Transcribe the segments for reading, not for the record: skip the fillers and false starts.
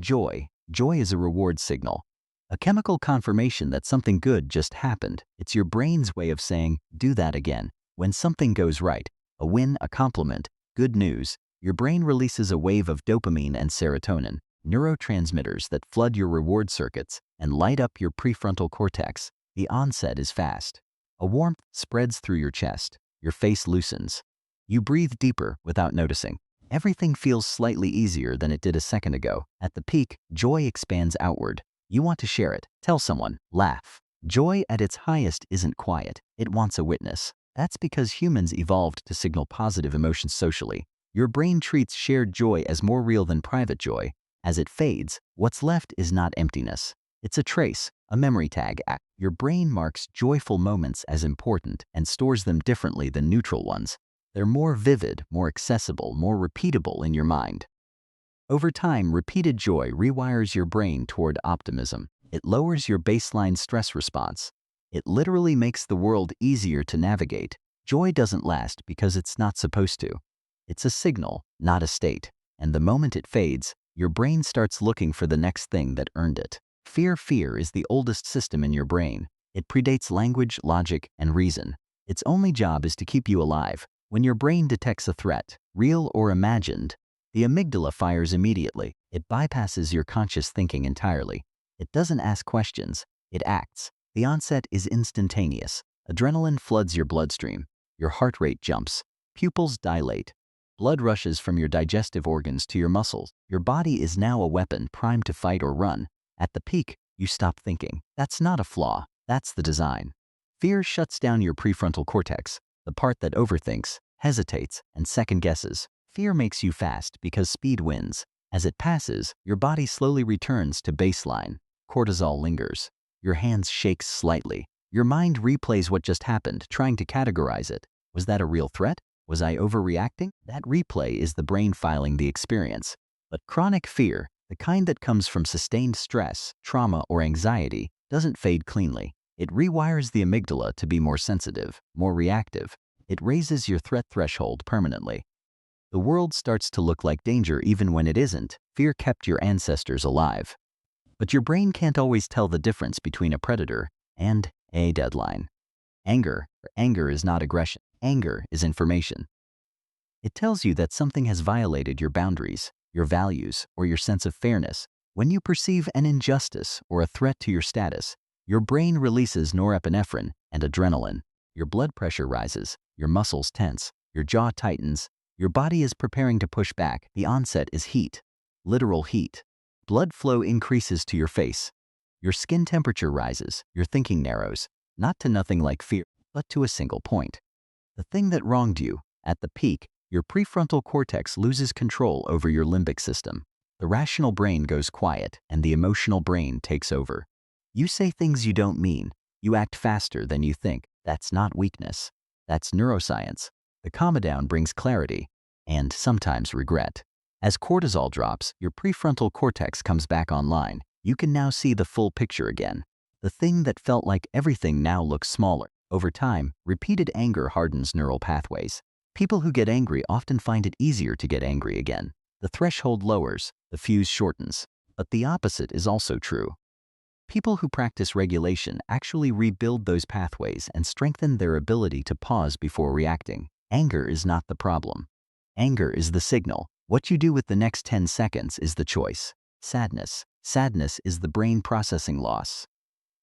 Joy. Joy is a reward signal, a chemical confirmation that something good just happened. It's your brain's way of saying, do that again. When something goes right, a win, a compliment, good news, your brain releases a wave of dopamine and serotonin, neurotransmitters that flood your reward circuits and light up your prefrontal cortex. The onset is fast. A warmth spreads through your chest. Your face loosens. You breathe deeper without noticing. Everything feels slightly easier than it did a second ago. At the peak, joy expands outward. You want to share it, tell someone, laugh. Joy at its highest isn't quiet. It wants a witness. That's because humans evolved to signal positive emotions socially. Your brain treats shared joy as more real than private joy. As it fades, what's left is not emptiness. It's a trace, a memory tag. Your brain marks joyful moments as important and stores them differently than neutral ones. They're more vivid, more accessible, more repeatable in your mind. Over time, repeated joy rewires your brain toward optimism. It lowers your baseline stress response. It literally makes the world easier to navigate. Joy doesn't last because it's not supposed to. It's a signal, not a state. And the moment it fades, your brain starts looking for the next thing that earned it. Fear is the oldest system in your brain. It predates language, logic, and reason. Its only job is to keep you alive. When your brain detects a threat, real or imagined, the amygdala fires immediately. It bypasses your conscious thinking entirely. It doesn't ask questions, it acts. The onset is instantaneous. Adrenaline floods your bloodstream. Your heart rate jumps. Pupils dilate. Blood rushes from your digestive organs to your muscles. Your body is now a weapon primed to fight or run. At the peak, you stop thinking. That's not a flaw. That's the design. Fear shuts down your prefrontal cortex, the part that overthinks, hesitates, and second-guesses. Fear makes you fast because speed wins. As it passes, your body slowly returns to baseline. Cortisol lingers. Your hands shake slightly. Your mind replays what just happened, trying to categorize it. Was that a real threat? Was I overreacting? That replay is the brain filing the experience. But chronic fear, the kind that comes from sustained stress, trauma, or anxiety, doesn't fade cleanly. It rewires the amygdala to be more sensitive, more reactive. It raises your threat threshold permanently. The world starts to look like danger even when it isn't. Fear kept your ancestors alive. But your brain can't always tell the difference between a predator and a deadline. Anger is not aggression. Anger is information. It tells you that something has violated your boundaries, your values, or your sense of fairness. When you perceive an injustice or a threat to your status, your brain releases norepinephrine and adrenaline. Your blood pressure rises, your muscles tense, your jaw tightens. Your body is preparing to push back. The onset is heat, literal heat. Blood flow increases to your face. Your skin temperature rises, your thinking narrows, not to nothing like fear, but to a single point. The thing that wronged you. At the peak, your prefrontal cortex loses control over your limbic system. The rational brain goes quiet, and the emotional brain takes over. You say things you don't mean. You act faster than you think. That's not weakness. That's neuroscience. The calm down brings clarity, and sometimes regret. As cortisol drops, your prefrontal cortex comes back online. You can now see the full picture again. The thing that felt like everything now looks smaller. Over time, repeated anger hardens neural pathways. People who get angry often find it easier to get angry again. The threshold lowers, the fuse shortens. But the opposite is also true. People who practice regulation actually rebuild those pathways and strengthen their ability to pause before reacting. Anger is not the problem. Anger is the signal. What you do with the next 10 seconds is the choice. Sadness is the brain processing loss.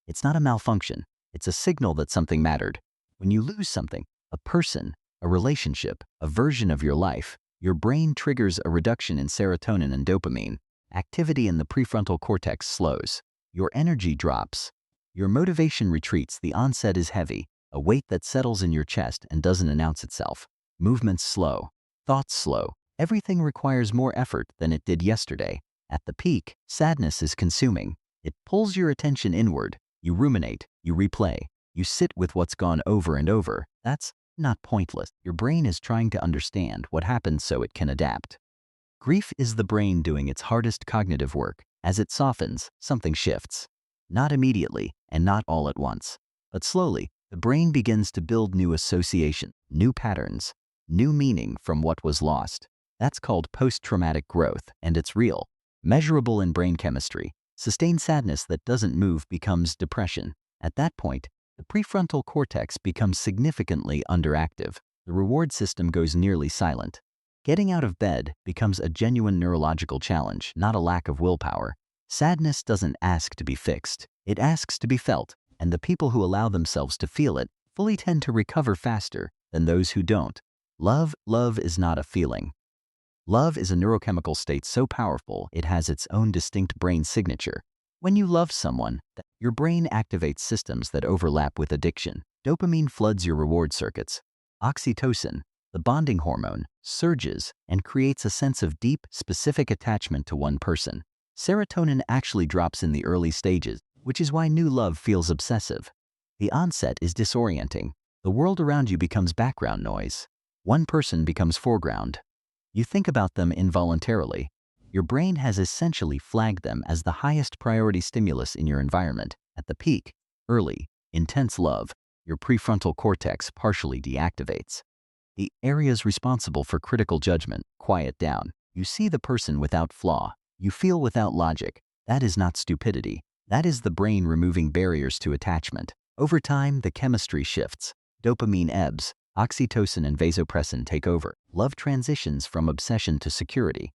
It's not a malfunction. It's a signal that something mattered. When you lose something, a person, a relationship, a version of your life, your brain triggers a reduction in serotonin and dopamine. Activity in the prefrontal cortex slows. Your energy drops. Your motivation retreats. The onset is heavy, a weight that settles in your chest and doesn't announce itself. Movements slow. Thoughts slow. Everything requires more effort than it did yesterday. At the peak, sadness is consuming. It pulls your attention inward. You ruminate, you replay, you sit with what's gone over and over. That's not pointless. Your brain is trying to understand what happened so it can adapt. Grief is the brain doing its hardest cognitive work. As it softens, something shifts. Not immediately, and not all at once. But slowly, the brain begins to build new associations, new patterns, new meaning from what was lost. That's called post-traumatic growth, and it's real. measurable in brain chemistry. Sustained sadness that doesn't move becomes depression. At that point, the prefrontal cortex becomes significantly underactive. The reward system goes nearly silent. Getting out of bed becomes a genuine neurological challenge, not a lack of willpower. Sadness doesn't ask to be fixed. It asks to be felt, and the people who allow themselves to feel it fully tend to recover faster than those who don't. Love is not a feeling. Love is a neurochemical state so powerful it has its own distinct brain signature. When you love someone, your brain activates systems that overlap with addiction. Dopamine floods your reward circuits. Oxytocin, the bonding hormone, surges and creates a sense of deep, specific attachment to one person. Serotonin actually drops in the early stages, which is why new love feels obsessive. The onset is disorienting. The world around you becomes background noise. One person becomes foreground. You think about them involuntarily. Your brain has essentially flagged them as the highest priority stimulus in your environment. At the peak, early, intense love, your prefrontal cortex partially deactivates. The areas responsible for critical judgment quiet down. You see the person without flaw. You feel without logic. That is not stupidity. That is the brain removing barriers to attachment. Over time, the chemistry shifts. Dopamine ebbs. Oxytocin and vasopressin take over. Love transitions from obsession to security.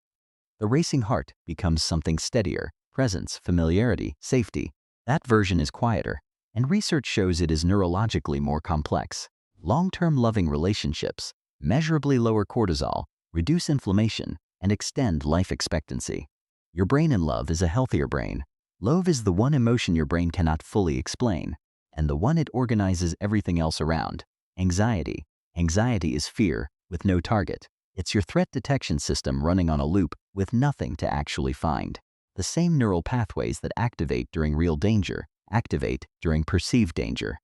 The racing heart becomes something steadier. Presence, familiarity, safety. That version is quieter, and research shows it is neurologically more complex. Long-term loving relationships measurably lower cortisol, reduce inflammation, and extend life expectancy. Your brain in love is a healthier brain. Love is the one emotion your brain cannot fully explain, and the one it organizes everything else around. Anxiety. Anxiety is fear with no target. It's your threat detection system running on a loop with nothing to actually find. The same neural pathways that activate during real danger activate during perceived danger.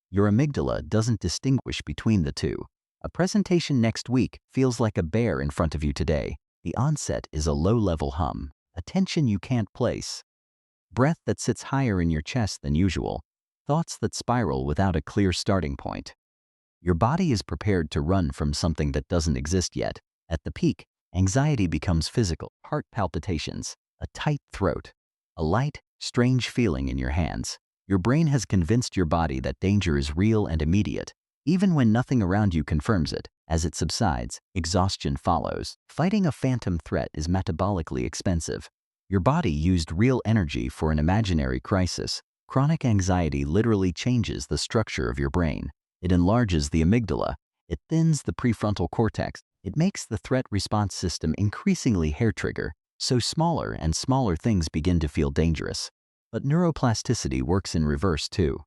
Your amygdala doesn't distinguish between the two. A presentation next week feels like a bear in front of you today. The onset is a low-level hum, a tension you can't place. Breath that sits higher in your chest than usual. Thoughts that spiral without a clear starting point. Your body is prepared to run from something that doesn't exist yet. At the peak, anxiety becomes physical. Heart palpitations, a tight throat, a light, strange feeling in your hands. Your brain has convinced your body that danger is real and immediate, even when nothing around you confirms it. As it subsides, exhaustion follows. Fighting a phantom threat is metabolically expensive. Your body used real energy for an imaginary crisis. Chronic anxiety literally changes the structure of your brain. It enlarges the amygdala. It thins the prefrontal cortex. It makes the threat response system increasingly hair-trigger, so smaller and smaller things begin to feel dangerous. But neuroplasticity works in reverse too.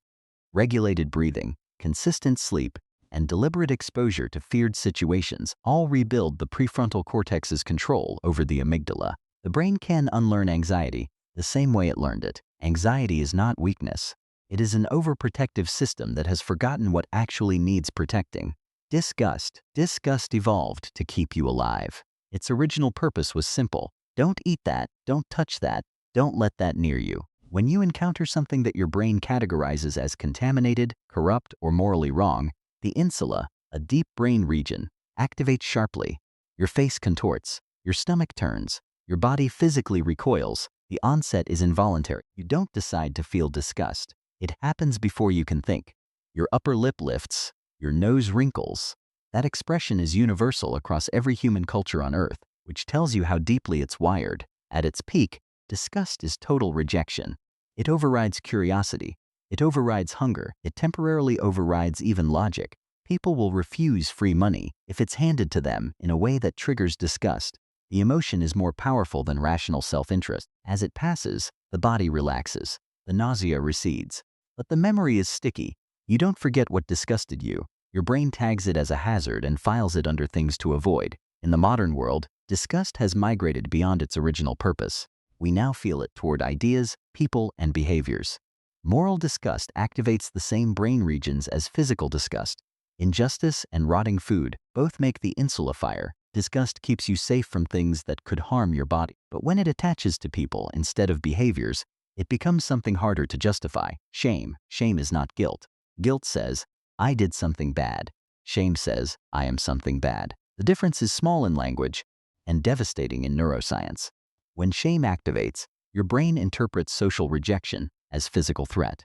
Regulated breathing, consistent sleep, and deliberate exposure to feared situations all rebuild the prefrontal cortex's control over the amygdala. The brain can unlearn anxiety the same way it learned it. Anxiety is not weakness. It is an overprotective system that has forgotten what actually needs protecting. Disgust. Disgust evolved to keep you alive. Its original purpose was simple. Don't eat that, don't touch that, don't let that near you. When you encounter something that your brain categorizes as contaminated, corrupt, or morally wrong, the insula, a deep brain region, activates sharply. Your face contorts, your stomach turns, your body physically recoils. The onset is involuntary. You don't decide to feel disgust. It happens before you can think. Your upper lip lifts, your nose wrinkles. That expression is universal across every human culture on Earth, which tells you how deeply it's wired. At its peak, disgust is total rejection. It overrides curiosity. It overrides hunger. It temporarily overrides even logic. People will refuse free money if it's handed to them in a way that triggers disgust. The emotion is more powerful than rational self-interest. As it passes, the body relaxes. The nausea recedes. But the memory is sticky. You don't forget what disgusted you. Your brain tags it as a hazard and files it under things to avoid. In the modern world, disgust has migrated beyond its original purpose. We now feel it toward ideas, people, and behaviors. Moral disgust activates the same brain regions as physical disgust. Injustice and rotting food both make the insula fire. Disgust keeps you safe from things that could harm your body. But when it attaches to people instead of behaviors, it becomes something harder to justify. Shame. Shame is not guilt. Guilt says, I did something bad. Shame says, I am something bad. The difference is small in language and devastating in neuroscience. When shame activates, your brain interprets social rejection as physical threat.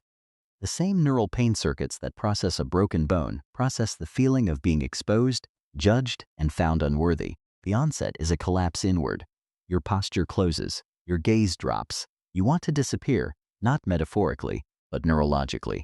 The same neural pain circuits that process a broken bone process the feeling of being exposed, judged, and found unworthy. The onset is a collapse inward. Your posture closes, your gaze drops. You want to disappear, not metaphorically, but neurologically.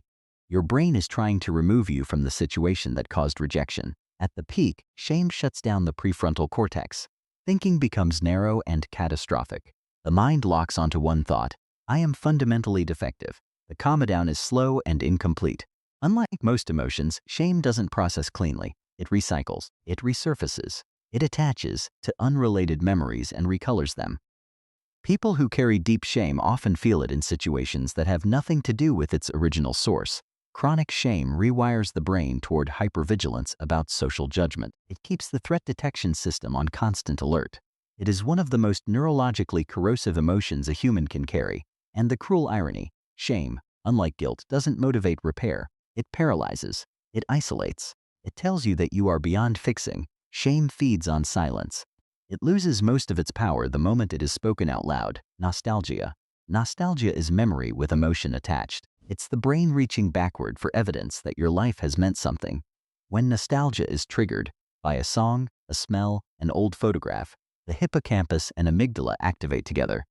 Your brain is trying to remove you from the situation that caused rejection. At the peak, shame shuts down the prefrontal cortex. Thinking becomes narrow and catastrophic. The mind locks onto one thought: I am fundamentally defective. The calm-down is slow and incomplete. Unlike most emotions, shame doesn't process cleanly. It recycles, it resurfaces, it attaches to unrelated memories and recolors them. People who carry deep shame often feel it in situations that have nothing to do with its original source. Chronic shame rewires the brain toward hypervigilance about social judgment. It keeps the threat detection system on constant alert. It is one of the most neurologically corrosive emotions a human can carry. And the cruel irony: shame, unlike guilt, doesn't motivate repair. It paralyzes. It isolates. It tells you that you are beyond fixing. Shame feeds on silence. It loses most of its power the moment it is spoken out loud. Nostalgia. Nostalgia is memory with emotion attached. It's the brain reaching backward for evidence that your life has meant something. When nostalgia is triggered by a song, a smell, an old photograph, the hippocampus and amygdala activate together.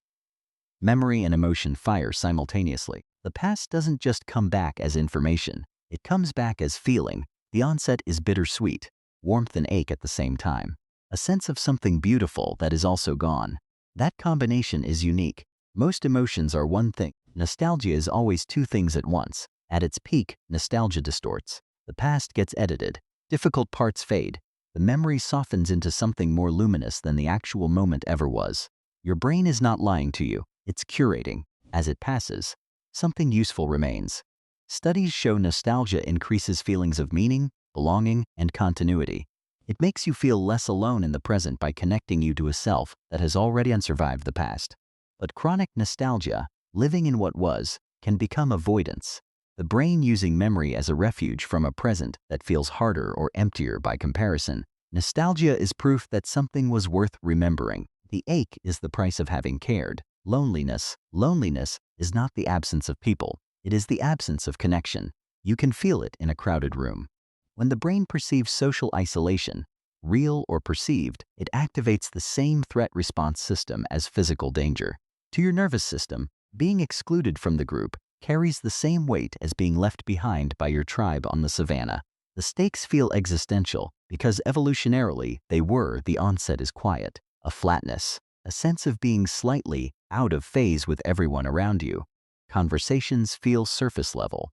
Memory and emotion fire simultaneously. The past doesn't just come back as information. It comes back as feeling. The onset is bittersweet, warmth and ache at the same time. A sense of something beautiful that is also gone. That combination is unique. Most emotions are one thing. Nostalgia is always two things at once. At its peak, nostalgia distorts. The past gets edited. Difficult parts fade. The memory softens into something more luminous than the actual moment ever was. Your brain is not lying to you. It's curating. As it passes, something useful remains. Studies show nostalgia increases feelings of meaning, belonging, and continuity. It makes you feel less alone in the present by connecting you to a self that has already unsurvived the past. But chronic nostalgia, living in what was, can become avoidance. The brain using memory as a refuge from a present that feels harder or emptier by comparison. Nostalgia is proof that something was worth remembering. The ache is the price of having cared. Loneliness. Loneliness is not the absence of people. It is the absence of connection. You can feel it in a crowded room. When the brain perceives social isolation, real or perceived, it activates the same threat response system as physical danger. To your nervous system, being excluded from the group carries the same weight as being left behind by your tribe on the savannah. The stakes feel existential because evolutionarily they were. The onset is quiet, a flatness, a sense of being slightly out of phase with everyone around you. Conversations feel surface level.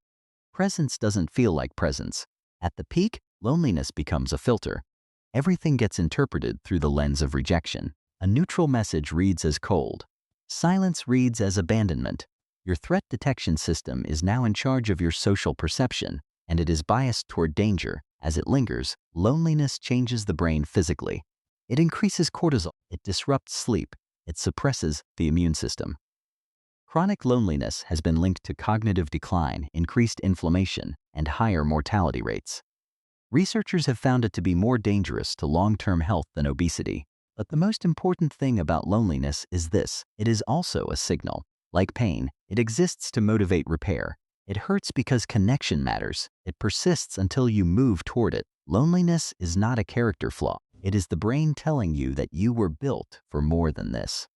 Presence doesn't feel like presence. At the peak, loneliness becomes a filter. Everything gets interpreted through the lens of rejection. A neutral message reads as cold. Silence reads as abandonment. Your threat detection system is now in charge of your social perception, and it is biased toward danger. As it lingers, loneliness changes the brain physically. It increases cortisol. It disrupts sleep. It suppresses the immune system. Chronic loneliness has been linked to cognitive decline, increased inflammation, and higher mortality rates. Researchers have found it to be more dangerous to long-term health than obesity. But the most important thing about loneliness is this: it is also a signal. Like pain, it exists to motivate repair. It hurts because connection matters. It persists until you move toward it. Loneliness is not a character flaw. It is the brain telling you that you were built for more than this.